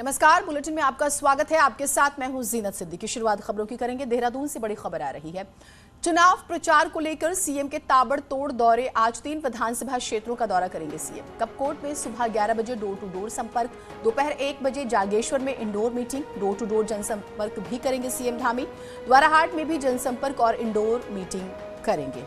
नमस्कार, बुलेटिन में आपका स्वागत है। आपके साथ मैं हूं जीनत सिद्दीकी। शुरुआत खबरों की करेंगे। देहरादून से बड़ी खबर आ रही है। चुनाव प्रचार को लेकर सीएम के ताबड़तोड़ दौरे। आज 3 विधानसभा क्षेत्रों का दौरा करेंगे सीएम। कपकोट में सुबह 11 बजे डोर टू डोर संपर्क, दोपहर 1 बजे जागेश्वर में indoor meeting, door to door जनसंपर्क भी करेंगे सीएम धामी। द्वाराहाट में भी जनसंपर्क और इंडोर मीटिंग करेंगे।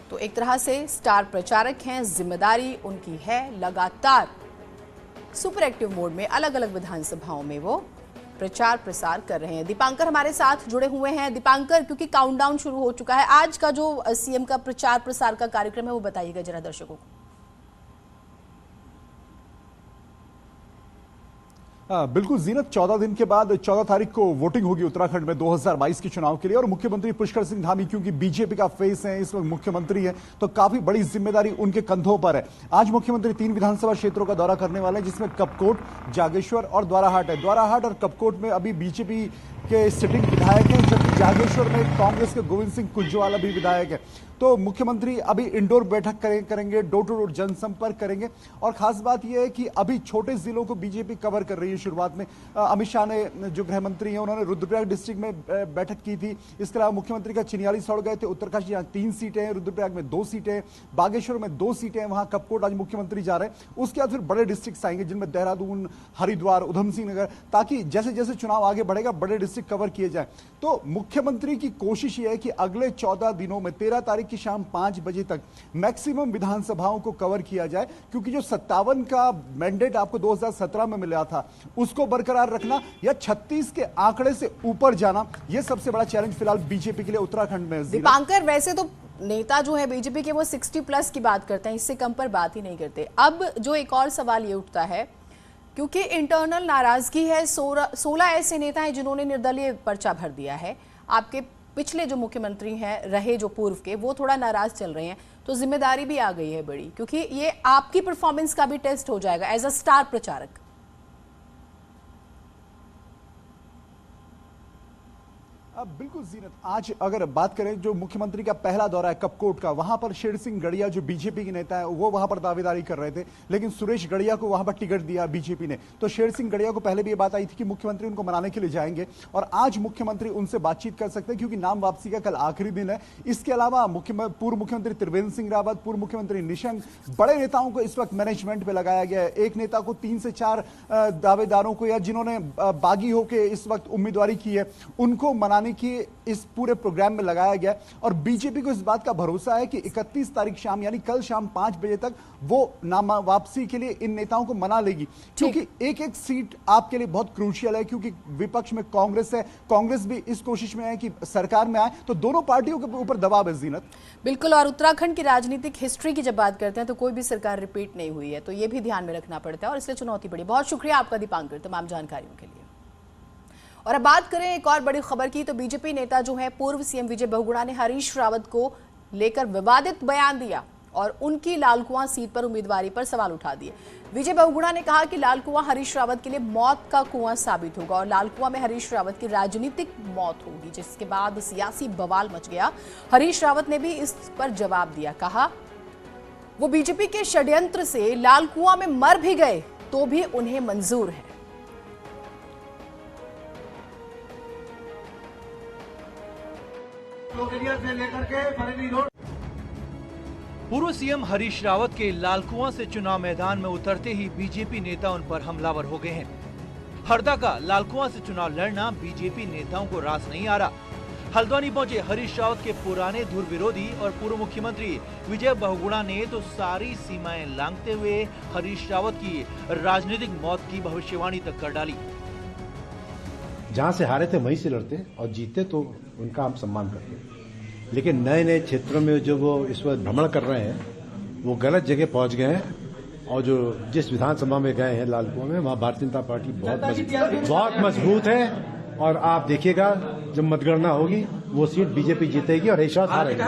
तो एक तरह से स्टार प्रचारक हैं, जिम्मेदारी उनकी है। लगातार सुपर एक्टिव मोड में अलग अलग विधानसभाओं में वो प्रचार प्रसार कर रहे हैं। दीपांकर हमारे साथ जुड़े हुए हैं। दीपांकर, क्योंकि काउंटडाउन शुरू हो चुका है, आज का जो सीएम का प्रचार प्रसार का कार्यक्रम है वो बताइएगा जरा दर्शकों को। बिल्कुल जीनत, 14 दिन के बाद 14 तारीख को वोटिंग होगी उत्तराखंड में 2022 के चुनाव के लिए। और मुख्यमंत्री पुष्कर सिंह धामी क्योंकि बीजेपी का फेस है, इस वक्त मुख्यमंत्री है, तो काफी बड़ी जिम्मेदारी उनके कंधों पर है। आज मुख्यमंत्री 3 विधानसभा क्षेत्रों का दौरा करने वाले हैं, जिसमें कपकोट, जागेश्वर और द्वाराहाट है। द्वाराहाट और कपकोट में अभी बीजेपी के सिटिंग विधायक हैं, जबकि जागेश्वर में कांग्रेस के गोविंद सिंह कुंजवाला भी विधायक है। तो मुख्यमंत्री अभी इंडोर बैठक करेंगे, डोर टू डोर जनसंपर्क करेंगे। और खास बात यह है कि अभी छोटे जिलों को बीजेपी कवर कर रही है। शुरुआत में अमित शाह ने, जो गृह मंत्री हैं, उन्होंने रुद्रप्रयाग डिस्ट्रिक्ट में बैठक की थी। इसके अलावा मुख्यमंत्री का चिन्याली सौड़ गए थे। उत्तरकाशी यहाँ 3 सीटें हैं, रुद्रप्रयाग में 2 सीटें हैं, बागेश्वर में 2 सीटें हैं, वहां कपकोट आज मुख्यमंत्री जा रहे हैं। उसके बाद फिर बड़े डिस्ट्रिक्ट आएंगे, जिनमें देहरादून, हरिद्वार, उधम सिंह नगर, ताकि जैसे जैसे चुनाव आगे बढ़ेगा बड़े डिस्ट्रिक्ट कवर किए जाए। तो मुख्यमंत्री की कोशिश यह है कि अगले 14 दिनों में 13 तारीख की शाम 5 बजे तक मैक्सिमम विधानसभाओं को कवर किया जाए, क्योंकि जो 57 का मैंडेट आपको 2017 में मिला था उसको बरकरार रखना या 36 के आंकड़े से ऊपर जाना, यह सबसे बड़ा चैलेंज फिलहाल बीजेपी के लिए उत्तराखंड में। दीपांकर, वैसे तो नेता जो है बीजेपी के वो 60+ की बात करते हैं, इससे कम पर बात ही नहीं करते। अब जो एक और सवाल ये उठता है, क्योंकि इंटरनल नाराजगी है, 16 ऐसे नेता हैं जिन्होंने निर्दलीय पर्चा भर दिया है। आपके पिछले जो मुख्यमंत्री हैं रहे, जो पूर्व के, वो थोड़ा नाराज चल रहे हैं। तो जिम्मेदारी भी आ गई है बड़ी, क्योंकि ये आपकी परफॉर्मेंस का भी टेस्ट हो जाएगा एज अ स्टार प्रचारक। बिल्कुल जीनत, आज अगर बात करें जो मुख्यमंत्री का पहला दौरा है कपकोट का, वहां पर शेर सिंह गड़िया जो बीजेपी के नेता है वो वहां पर दावेदारी कर रहे थे, लेकिन सुरेश गड़िया को वहां पर टिकट दिया बीजेपी ने। तो शेर सिंह गड़िया को पहले भी ये बात आई थी कि मुख्यमंत्री उनको मनाने के लिए जाएंगे, और आज मुख्यमंत्री उनसे बातचीत कर सकते हैं, क्योंकि नाम वापसी का कल आखिरी दिन है। इसके अलावा पूर्व मुख्यमंत्री त्रिवेंद्र सिंह रावत, पूर्व मुख्यमंत्री निशंक, बड़े नेताओं को इस वक्त मैनेजमेंट पे लगाया गया है। एक नेता को 3 से 4 दावेदारों को, या जिन्होंने बागी होकर इस वक्त उम्मीदवारी की है, उनको मनाने की इस पूरे प्रोग्राम में लगाया गया। और बीजेपी को इस बात का भरोसा है कि 31 तारीख शाम, यानी कल शाम 5 बजे तक वो नाम वापसी के लिए इन नेताओं को मना लेगी, क्योंकि एक एक सीट आपके लिए बहुत क्रूशियल है, क्योंकि विपक्ष में कांग्रेस है। कांग्रेस भी इस कोशिश में है कि सरकार में आए, तो दोनों पार्टियों के ऊपर दबाव है जीनत। बिल्कुल, और उत्तराखंड की राजनीतिक हिस्ट्री की जब बात करते हैं तो कोई भी सरकार रिपीट नहीं हुई है, तो ये भी ध्यान में रखना पड़ता है, और इसलिए चुनौती बड़ी। बहुत शुक्रिया आपका दीपांकर, तमाम जानकारियों के लिए। और अब बात करें एक और बड़ी खबर की, तो बीजेपी नेता जो है पूर्व सीएम विजय बहुगुणा ने हरीश रावत को लेकर विवादित बयान दिया और उनकी लालकुआं सीट पर उम्मीदवारी पर सवाल उठा दिए। विजय बहुगुणा ने कहा कि लालकुआं हरीश रावत के लिए मौत का कुआं साबित होगा और लालकुआं में हरीश रावत की राजनीतिक मौत होगी, जिसके बाद सियासी बवाल मच गया। हरीश रावत ने भी इस पर जवाब दिया, कहा वो बीजेपी के षड्यंत्र से लालकुआं में मर भी गए तो भी उन्हें मंजूर है। से लेकर के बरेली रोड। पूर्व सीएम हरीश रावत के लालकुआं से चुनाव मैदान में उतरते ही बीजेपी नेता उन पर हमलावर हो गए हैं। हरदा का लालकुआं से चुनाव लड़ना बीजेपी नेताओं को रास नहीं आ रहा। हल्द्वानी पहुंचे हरीश रावत के पुराने धुर विरोधी और पूर्व मुख्यमंत्री विजय बहुगुणा ने तो सारी सीमाएं लांघते हुए हरीश रावत की राजनीतिक मौत की भविष्यवाणी तक कर डाली। जहां से हारे थे वहीं से लड़ते और जीते तो उनका हम सम्मान करते, लेकिन नए नए क्षेत्रों में जो वो इस वक्त भ्रमण कर रहे हैं वो गलत जगह पहुंच गए हैं। और जो जिस विधानसभा में गए हैं लालकुआं में, वहां भारतीय जनता पार्टी बहुत मजबूत है। और आप देखिएगा जब मतगणना होगी वो सीट बीजेपी जीतेगी और ऐसा हारेगी।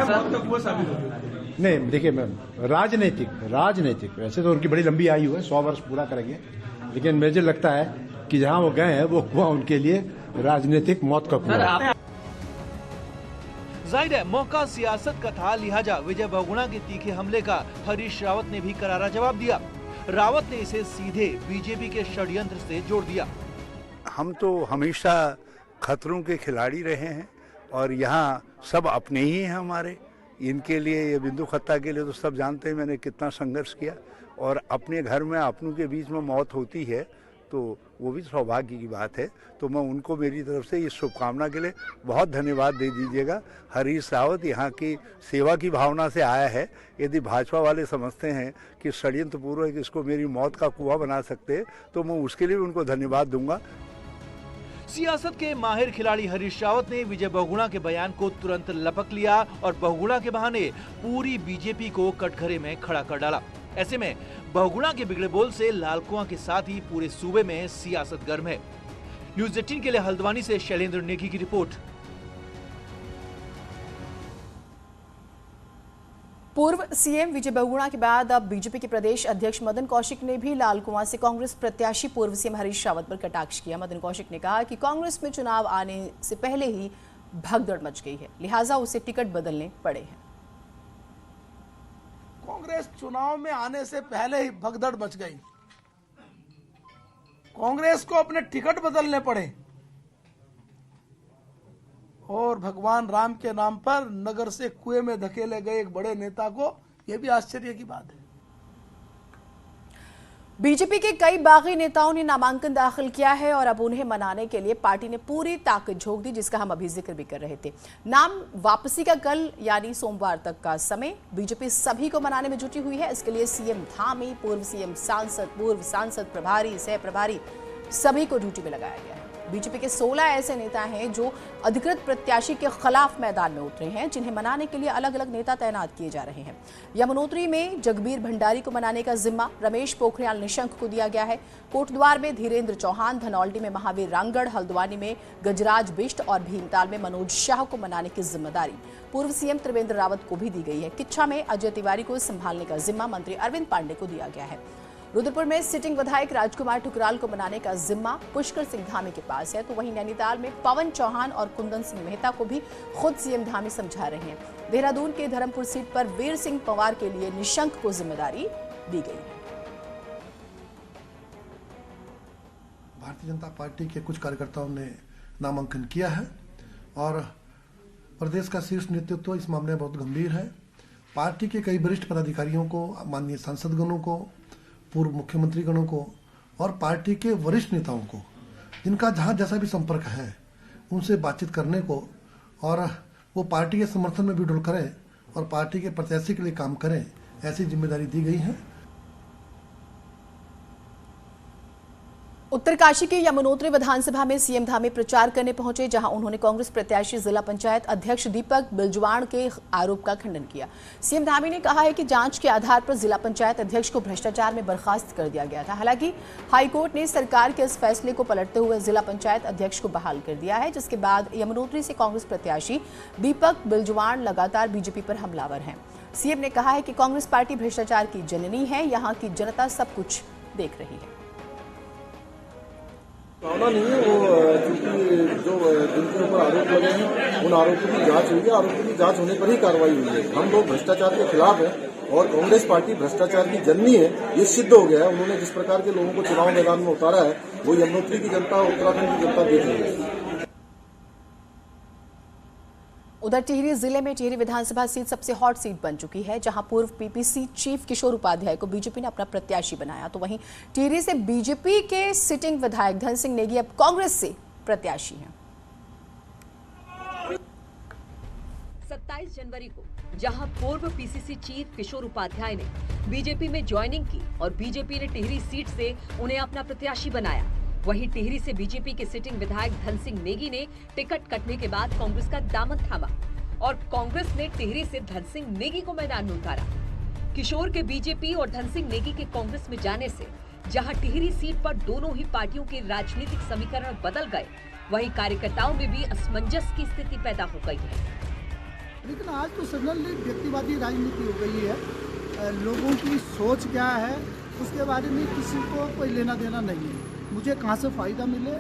नहीं देखिए मैम, राजनीतिक वैसे तो उनकी बड़ी लंबी आयु है, 100 वर्ष पूरा करेंगे, लेकिन मुझे लगता है कि जहां वो गए हैं वो कुआं उनके लिए राजनीतिक मौत का कुआं। जाहिर है मौका सियासत का था, लिहाजा विजय बहुगुणा के तीखे हमले का हरीश रावत ने भी करारा जवाब दिया। रावत ने इसे सीधे बीजेपी के षड्यंत्र से जोड़ दिया। हम तो हमेशा खतरों के खिलाड़ी रहे हैं और यहाँ सब अपने ही हैं हमारे। इनके लिए, ये बिंदु खत्ता के लिए तो सब जानते हैं मैंने कितना संघर्ष किया, और अपने घर में अपनों के बीच में मौत होती है तो वो भी सौभाग्य की बात है। तो मैं उनको मेरी तरफ से इस शुभकामना के लिए बहुत धन्यवाद दे दीजिएगा। हरीश रावत यहाँ की सेवा की भावना से आया है। यदि भाजपा वाले समझते हैं कि षड्यंत्रपूर्वक इसको मेरी मौत का कुआं बना सकते हैं तो मैं उसके लिए भी उनको धन्यवाद दूंगा। सियासत के माहिर खिलाड़ी हरीश रावत ने विजय बहुगुणा के बयान को तुरंत लपक लिया और बहुगुणा के बहाने पूरी बीजेपी को कटघरे में खड़ा कर डाला। ऐसे में बहुगुणा के बिगड़े बोल से लाल कुआं के साथ ही पूरे सूबे में सियासत गर्म है। न्यूज़ 18 के लिए हल्द्वानी से शैलेंद्र नेगी की रिपोर्ट। पूर्व सीएम विजय बहुगुणा के बाद अब बीजेपी के प्रदेश अध्यक्ष मदन कौशिक ने भी लाल कुआं से कांग्रेस प्रत्याशी पूर्व सीएम हरीश रावत पर कटाक्ष किया। मदन कौशिक ने कहा कि कांग्रेस में चुनाव आने से पहले ही भगदड़ मच गई है, लिहाजा उसे टिकट बदलने पड़े हैं। कांग्रेस चुनाव में आने से पहले ही भगदड़ मच गई, कांग्रेस को अपने टिकट बदलने पड़े और भगवान राम के नाम पर नगर से कुएं में धकेले गए एक बड़े नेता को, यह भी आश्चर्य की बात है। बीजेपी के कई बागी नेताओं ने नामांकन दाखिल किया है और अब उन्हें मनाने के लिए पार्टी ने पूरी ताकत झोंक दी, जिसका हम अभी जिक्र भी कर रहे थे। नाम वापसी का कल यानी सोमवार तक का समय बीजेपी सभी को मनाने में जुटी हुई है। इसके लिए सीएम धामी, पूर्व सीएम सांसद, पूर्व सांसद, प्रभारी, सह प्रभारी सभी को ड्यूटी में लगाया गया है। बीजेपी के 16 ऐसे नेता हैं जो अधिकृत प्रत्याशी के खिलाफ मैदान में उतरे हैं, जिन्हें मनाने के लिए अलग अलग नेता तैनात किए जा रहे हैं। यमुनोत्री में जगबीर भंडारी को मनाने का जिम्मा रमेश पोखरियाल निशंक को दिया गया है। कोटद्वार में धीरेन्द्र चौहान, धनौल्टी में महावीर रांगड़, हल्द्वानी में गजराज बिष्ट और भीमताल में मनोज शाह को मनाने की जिम्मेदारी पूर्व सीएम त्रिवेंद्र रावत को भी दी गई है। किच्छा में अजय तिवारी को संभालने का जिम्मा मंत्री अरविंद पांडे को दिया गया है। रुद्रपुर में सिटिंग विधायक राजकुमार ठुकराल को मनाने का जिम्मा पुष्कर सिंह धामी के पास है, तो वहीं नैनीताल में पवन चौहान और कुंदन सिंह मेहता को भी खुद सीएम धामी समझा रहे हैं। देहरादून के धर्मपुर सीट पर वीर सिंह पवार के लिए निशंक को जिम्मेदारी दी गई है। भारतीय जनता पार्टी के कुछ कार्यकर्ताओं ने नामांकन किया है और प्रदेश का शीर्ष नेतृत्व इस मामले में बहुत गंभीर है। पार्टी के कई वरिष्ठ पदाधिकारियों को, माननीय सांसदगणों को, पूर्व मुख्यमंत्री गणों को और पार्टी के वरिष्ठ नेताओं को, जिनका जहां जैसा भी संपर्क है, उनसे बातचीत करने को और वो पार्टी के समर्थन में भी डुल करें और पार्टी के प्रत्याशी के लिए काम करें, ऐसी जिम्मेदारी दी गई है। उत्तरकाशी के यमुनोत्री विधानसभा में सीएम धामी प्रचार करने पहुंचे, जहां उन्होंने कांग्रेस प्रत्याशी जिला पंचायत अध्यक्ष दीपक बिलजवाण के आरोप का खंडन किया। सीएम धामी ने कहा है कि जांच के आधार पर जिला पंचायत अध्यक्ष को भ्रष्टाचार में बर्खास्त कर दिया गया था। हालांकि हाईकोर्ट ने सरकार के इस फैसले को पलटते हुए जिला पंचायत अध्यक्ष को बहाल कर दिया है, जिसके बाद यमुनोत्री से कांग्रेस प्रत्याशी दीपक बिलजवाण लगातार बीजेपी पर हमलावर हैं। सीएम ने कहा है कि कांग्रेस पार्टी भ्रष्टाचार की जननी है, यहाँ की जनता सब कुछ देख रही है। भावना नहीं है, वो चूंकि जो जिनके ऊपर आरोप लगे हैं उन आरोपों की जांच हुई है, आरोपों की जांच होने पर ही कार्रवाई हुई है। हम लोग भ्रष्टाचार के खिलाफ हैं और कांग्रेस पार्टी भ्रष्टाचार की जननी है, ये सिद्ध हो गया है। उन्होंने जिस प्रकार के लोगों को चुनाव मैदान में उतारा है वो यमुनोत्री की जनता, उत्तराखंड की जनता देख रही है। उधर टिहरी जिले में टिहरी विधानसभा सीट सबसे हॉट सीट बन चुकी है, जहां पूर्व पीपीसी चीफ किशोर उपाध्याय को बीजेपी ने अपना प्रत्याशी बनाया, तो वहीं टिहरी से बीजेपी के सिटिंग विधायक धन सिंह नेगी अब कांग्रेस से प्रत्याशी हैं। 27 जनवरी को जहां पूर्व पीसीसी चीफ किशोर उपाध्याय ने बीजेपी में ज्वाइनिंग की और बीजेपी ने टिहरी सीट से उन्हें अपना प्रत्याशी बनाया, वहीं टिहरी से बीजेपी के सिटिंग विधायक धन सिंह नेगी ने टिकट कटने के बाद कांग्रेस का दामन थामा और कांग्रेस ने टिहरी से धन सिंह नेगी को मैदान में उतारा। किशोर के बीजेपी और धन सिंह नेगी के कांग्रेस में जाने से जहां टिहरी सीट पर दोनों ही पार्टियों के राजनीतिक समीकरण बदल गए, वहीं कार्यकर्ताओं में भी असमंजस की स्थिति पैदा हो गई है। लेकिन आज तो सडनली व्यक्तिवादी राजनीति हो गई है। लोगों की सोच क्या है उसके बारे में किसी को कोई लेना देना नहीं है। मुझे कहाँ से फायदा मिले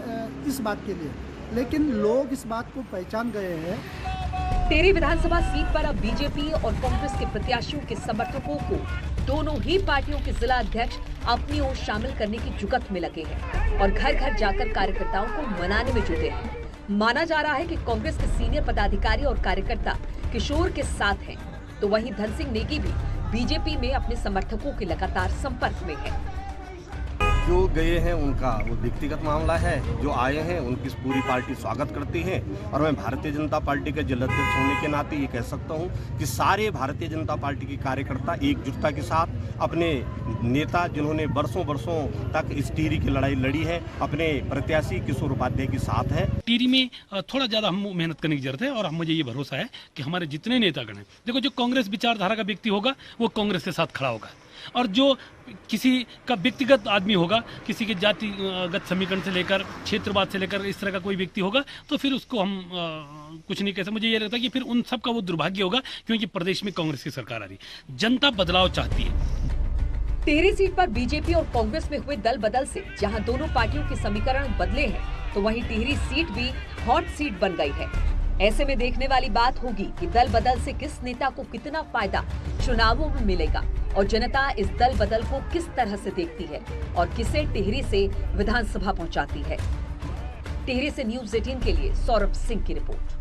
इस बात के लिए, लेकिन लोग इस बात को पहचान गए हैं टिहरी विधानसभा सीट पर अब बीजेपी और कांग्रेस के प्रत्याशियों के समर्थकों को दोनों ही पार्टियों के जिला अध्यक्ष अपनी ओर शामिल करने की जुगत में लगे हैं और घर घर जाकर कार्यकर्ताओं को मनाने में जुटे हैं। माना जा रहा है कि कांग्रेस के सीनियर पदाधिकारी और कार्यकर्ता किशोर के साथ हैं, तो वहीं धन सिंह नेगी भी बीजेपी में अपने समर्थकों के लगातार संपर्क में है। जो गए हैं उनका वो व्यक्तिगत मामला है, जो आए हैं उनकी पूरी पार्टी स्वागत करती है और मैं भारतीय जनता पार्टी के जिला अध्यक्ष होने के नाते ये कह सकता हूँ कि सारे भारतीय जनता पार्टी के कार्यकर्ता एकजुटता के साथ अपने नेता जिन्होंने वर्षों तक इस टिहरी की लड़ाई लड़ी है, अपने प्रत्याशी किशोर उपाध्याय के साथ है। टिहरी में थोड़ा ज्यादा हम मेहनत करने की जरूरत है और मुझे ये भरोसा है कि हमारे जितने नेतागण हैं, देखो जो कांग्रेस विचारधारा का व्यक्ति होगा वो कांग्रेस के साथ खड़ा होगा और जो किसी का व्यक्तिगत आदमी होगा, किसी के जातिगत समीकरण से लेकर क्षेत्रवाद से लेकर इस तरह का कोई व्यक्ति होगा तो फिर उसको हम कुछ नहीं कह सकते। मुझे ये लगता है कि फिर उन सब का वो दुर्भाग्य होगा क्योंकि प्रदेश में कांग्रेस की सरकार आ रही, जनता बदलाव चाहती है। टिहरी सीट पर बीजेपी और कांग्रेस में हुए दल बदल से जहां दोनों पार्टियों के समीकरण बदले हैं, तो वहीं टिहरी सीट भी हॉट सीट बन गई है। ऐसे में देखने वाली बात होगी कि दल बदल से किस नेता को कितना फायदा चुनावों में मिलेगा और जनता इस दल बदल को किस तरह से देखती है और किसे टिहरी से विधानसभा पहुंचाती है। टिहरी से न्यूज़ 18 के लिए सौरभ सिंह की रिपोर्ट।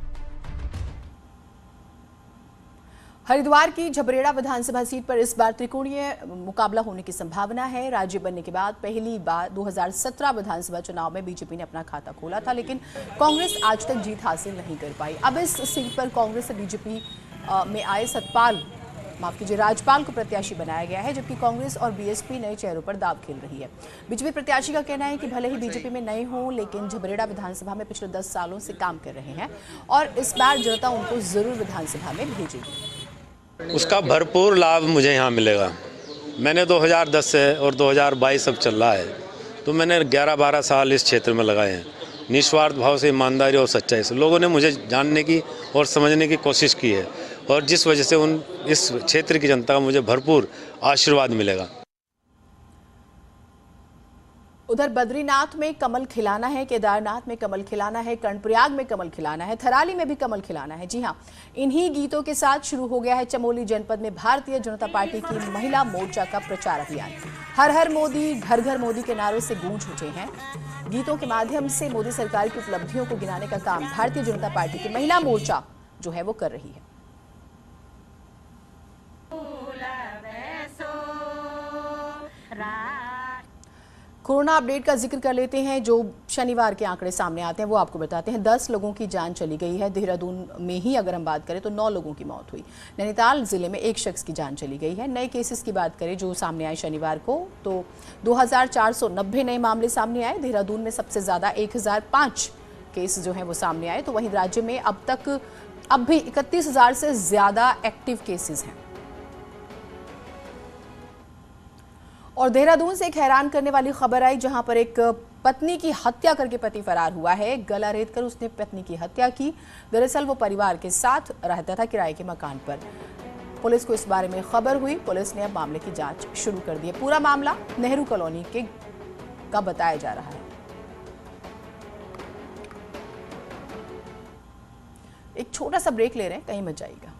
हरिद्वार की झबरेड़ा विधानसभा सीट पर इस बार त्रिकोणीय मुकाबला होने की संभावना है। राज्य बनने के बाद पहली बार 2017 विधानसभा चुनाव में बीजेपी ने अपना खाता खोला था, लेकिन कांग्रेस आज तक जीत हासिल नहीं कर पाई। अब इस सीट पर कांग्रेस से बीजेपी में आए राजपाल को प्रत्याशी बनाया गया है, जबकि कांग्रेस और बीएसपी नए चेहरों पर दांव खेल रही है। बीजेपी प्रत्याशी का कहना है कि भले ही बीजेपी में नए हों, लेकिन झबरेड़ा विधानसभा में पिछले 10 सालों से काम कर रहे हैं और इस बार जनता उनको जरूर विधानसभा में भेजेगी। उसका भरपूर लाभ मुझे यहाँ मिलेगा। मैंने 2010 से और 2022 अब चल रहा है, तो मैंने 11-12 साल इस क्षेत्र में लगाए हैं। निस्वार्थ भाव से, ईमानदारी और सच्चाई से लोगों ने मुझे जानने की और समझने की कोशिश की है और जिस वजह से इस क्षेत्र की जनता का मुझे भरपूर आशीर्वाद मिलेगा। उधर बद्रीनाथ में कमल खिलाना है, केदारनाथ में कमल खिलाना है, कर्णप्रयाग में कमल खिलाना है, थराली में भी कमल खिलाना है। जी हां, इन्हीं गीतों के साथ शुरू हो गया है चमोली जनपद में भारतीय जनता पार्टी की महिला मोर्चा का प्रचार अभियान। हर हर मोदी, घर घर मोदी के नारों से गूंज उठे हैं। गीतों के माध्यम से मोदी सरकार की उपलब्धियों को गिनाने का काम भारतीय जनता पार्टी की महिला मोर्चा जो है वो कर रही है। कोरोना अपडेट का जिक्र कर लेते हैं। जो शनिवार के आंकड़े सामने आते हैं वो आपको बताते हैं। 10 लोगों की जान चली गई है। देहरादून में ही अगर हम बात करें तो 9 लोगों की मौत हुई। नैनीताल जिले में 1 शख्स की जान चली गई है। नए केसेस की बात करें जो सामने आए शनिवार को, तो 2490 नए मामले सामने आए। देहरादून में सबसे ज़्यादा 1005 केस जो हैं वो सामने आए। तो वहीं राज्य में अब भी 31,000 से ज़्यादा एक्टिव केसेस हैं। और देहरादून से एक हैरान करने वाली खबर आई, जहां पर एक पत्नी की हत्या करके पति फरार हुआ है। गला रेतकर उसने पत्नी की हत्या की। दरअसल वो परिवार के साथ रहता था किराए के मकान पर। पुलिस को इस बारे में खबर हुई। पुलिस ने अब मामले की जांच शुरू कर दी है। पूरा मामला नेहरू कॉलोनी का बताया जा रहा है। एक छोटा सा ब्रेक ले रहे हैं, कहीं मत जाइएगा।